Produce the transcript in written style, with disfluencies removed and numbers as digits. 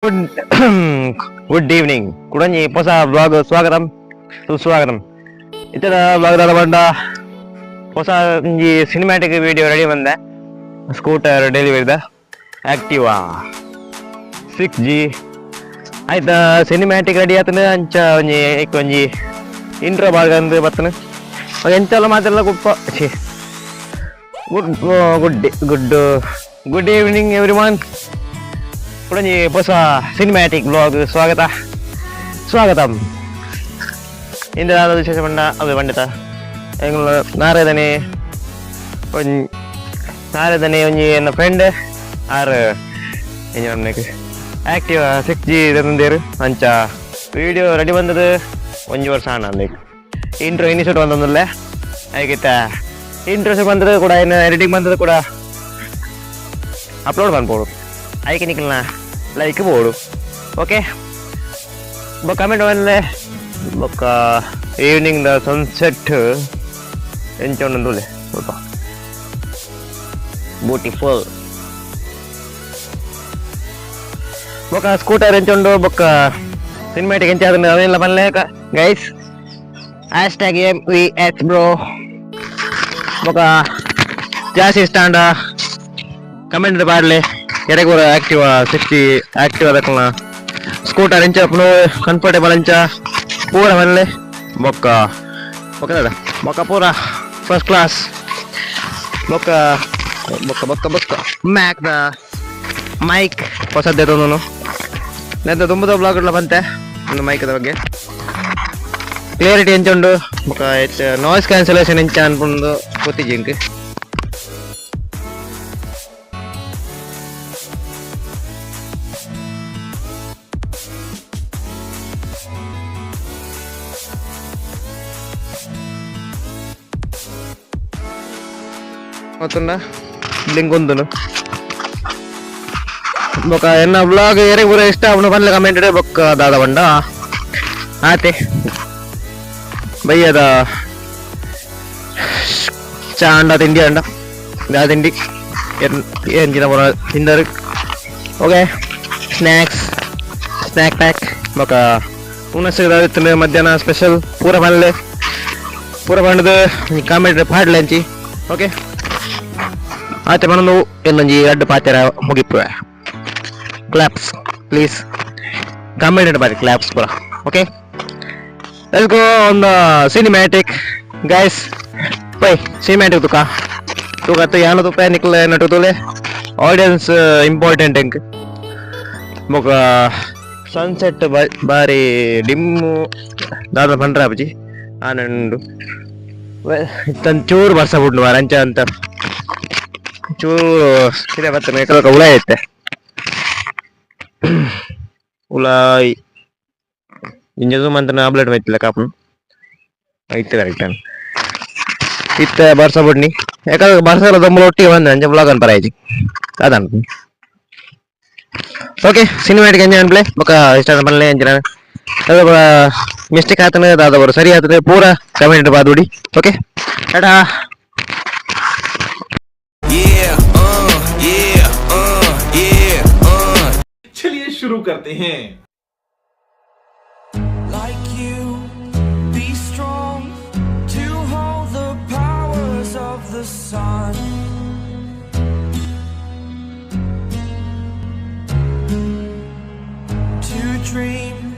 Good good evening ಕುಡಂಜಿ ಹೊಸ blog ಸ್ವಾಗತಂ ಸುಸ್ವಾಗತಂ ಇತರ blog ಬಂದ ಹೊಸ ಒಂಜಿ ಸಿನಿಮ್ಯಾಟಿಕ್ ವಿಡಿಯೋ ರೆಡಿ ಬಂದೆ ಸ್ಕೂಟರ್ ಡೆಲಿವರಿದ ಆಕ್ಟಿವಾ 6G ಆಯ್ತಾ ಸಿನಿಮ್ಯಾಟಿಕ್ ರೆಡಿ ಆತನ ಅಂಚ ಒಂಜಿ ಇಂಟ್ರೋ ಭಾಗ ಅಂದು ಬರ್ತನ ಎಂತೆಲ್ಲ ಮಾತೆಲ್ಲ good good good good evening everyone ಕುಡಂಜಿ ಹೊಸ ಸಿನಿಮ್ಯಾಟಿಕ್ ಬ್ಲಾಗ್ ಸ್ವಾಗತಂ ಇಂದ ವಿಶೇಷ ಪಂಡ ಅದು ಪಂಡಿತ ನಾರದನೆ ಒಂಜಿ ಎನ್ನ ಫ್ರೆಂಡ್ ಆರು ನಮ್ಗೆ ಆಕ್ಟಿವಾ 6G ತಂದೇರು ಅಂಚ ವಿಡಿಯೋ ರೆಡಿ ಬಂದದು ಒಂಜಿ ವರ್ಷ ಅಂದ ಇಂಟ್ರೋ ಇನಿಷಿಯೇಟ್ ಬಂದೊಂದಲ್ಲೇ ಆಗಿತ್ತ ಇಂಟ್ರೋಸ್ ಬಂದದ್ದು ಕೂಡ ಇನ್ನು ಎಡಿಟಿಂಗ್ ಬಂದದ್ದು ಕೂಡ ಅಪ್ಲೋಡ್ ಮಾಡ್ಬೋದು ಆಯ್ಕೆ ನಿಖಲ್ನ ಲೈಕ್ ಬೋಡು ಓಕೆ ಬೊಕ್ಕ ಕಮೆಂಟ್ ಬಂದರೆ ಬೊಕ್ಕ ಈವ್ನಿಂಗ್ ದ ಸನ್ಸೆಟ್ ಎಂಚೊಂದು ಸ್ವಲ್ಪ ಬ್ಯೂಟಿಫುಲ್ ಬೊಕ್ಕ ಸ್ಕೂಟರ್ ಎಂಚೊಂಡು ಬೊಕ್ಕ ಸಿನಿಮ್ಯಾಟಿಕ್ ಎಂಚ ಅದನ್ನು ಅವೆಲ್ಲ ಬನ್ಲೆ ಗೈಸ್ ಹ್ಯಾಶ್ಟ್ಯಾಗ್ MVS ಬ್ರೋ ಬೊಕ್ಕ ಜಾಸ್ತಿ ಸ್ಟ್ಯಾಂಡ ಕಮೆಂಟ್ ಪಾಡ್ಲೆ ಎರೆಗೂರ ಆಕ್ಟಿವಾ 6G ಆಕ್ಟಿವಾ ಅದಕ್ಕಲ್ಲ ಸ್ಕೂಟರ್ ಎಂಚ ಕಂಫರ್ಟೇಬಲ್ ಎಂಚ ಪೂರ ಬನ್ಲೆ ಬೊಕ್ಕ ಬೊಕ್ಕ ಬೊಕ್ಕ ಪೂರ ಫಸ್ಟ್ ಕ್ಲಾಸ್ ಬೊಕ್ಕ ಬೊಕ್ಕ ಬೊಕ್ಕ ಬೊಕ್ಕ ಮ್ಯಾಕ್ ದ ಮೈಕ್ ಹೊಸದ್ದೇ ತೊಂದನು ನೆತ್ತ ತುಂಬ ಬ್ಲಾಗ್ ಬಂತೆ ಒಂದು ಮೈಕದ ಬಗ್ಗೆ ಕ್ಲಿಯರಿಟಿ ಎಂಚ ಉಂಡು ಬೊಕ್ಕ ನಾಯ್ಸ್ ಕ್ಯಾನ್ಸಲೇಷನ್ ಎಂಚ ಅನ್ಕೊಂಡು ಗೊತ್ತಿಜ್ಜಿಂಕ್ ಮತ್ತೊಂದ ಲಿಂಕ್ ಒಂದನು ಬೊಕ್ಕ ಎನ್ನ ಬ್ಲಾಗ್ ಏರೆ ಪೂರ ಇಷ್ಟ ಅವನು ಬಂದ್ಲೆ ಕಮೆಂಟ್ ಬೊಕ್ಕ ದಾದ ಬಂಡ ಆತೆ ಬೈಯದ ಚಾ ಅಂಡ ತಿಂಡಿ ಅಂಡ ದಾ ತಿಂಡಿ ಎಂಚಿನ ಪೂರ ತಿಂದರು ಓಕೆ ಸ್ನ್ಯಾಕ್ ಪ್ಯಾಕ್ ಬೊಕ್ಕ ಉನ್ನಸಿದ ಮಧ್ಯಾಹ್ನ ಸ್ಪೆಷಲ್ ಪೂರ ಬಂದ್ಲೆ ಪೂರ ಬಂಡದು ಕಾಮೆಂಟ್ ಪಾಡ್ಲೆ ಅಂಚಿ ಓಕೆ ಆಚೆ ಬಂದು ಇನ್ನೊಂಜಿ ಎರಡು ಪಾತ್ರೆ ಮುಗಿಪುವೆ ಕ್ಲಾಪ್ಸ್ ಪ್ಲೀಸ್ ಕಮೆಂಟ್ ಮಾಡಿ ಕ್ಲಾಪ್ಸ್ ಪೂರ okay let's go on the cinematic guys ಪೈ ಸಿನಿಮ್ಯಾಟಿಕ್ ತುಕ ಯಾನು ತುಪ್ಪ ನಿಕ್ಲೆ ನಟು ತುಲೆ ಆಡಿಯನ್ಸ್ ಇಂಪಾರ್ಟೆಂಟ್ ಎಂಕ್ ಬೊಕ ಸನ್ಸೆಟ್ ಬಾರಿ ಡಿಮ್ಮು ದಾದ ಪಂಡ್ರ ಬಜಿ ಆನಂಡು ಚೂರು ಬರ್ಸ ಬಿಡ್ನು ಅಂಚ ಅಂತ ಚೂರು ಸಿರೆ ಬತ್ತ ಮೇಕಲ್ಕ ಉಳ ಐತೆ ಉಲಾಯ್ ಇಂಜು ಮಂತನ ಆಬ್ಲೆಟ್ ಮೈತಿಲ್ಲ ಕಾಪು ಐತೆ ಕರೆಕ್ಟ್ ಇತ್ತ ಬರ್ಸ ಬಿಡ್ನಿ ಯಾಕಂದ್ರೆ ಬರ್ಸಲ್ಲ ದಮ್ಮಲು ಒಟ್ಟಿಗೆ ಬಂದೆ ಅಂಚೆ ಬ್ಲಾಗ್ ಅನ್ ಪರಾಯ್ಜಿ ಅದಾನ ಓಕೆ ಸಿನಿಮ್ಯಾಟಿಕ್ ಎಂಜಾಯ್ ಅನ್ಪ್ಲೆ ಬೊಕ್ಕ ಇಷ್ಟ ಬನ್ಲೆ ಎಂಜಿನ ಮಿಸ್ಟೇಕ್ ಆತನ ದಾದ ಬರೋ ಸರಿ ಆತನೆ ಪೂರ ಕಮೆಂಟ್ ಬಾದುಡಿ ಓಕೆ ಟಾಟಾ चलिए शुरू करते हैं Like you, be strong to hold the powers of the sun. To dream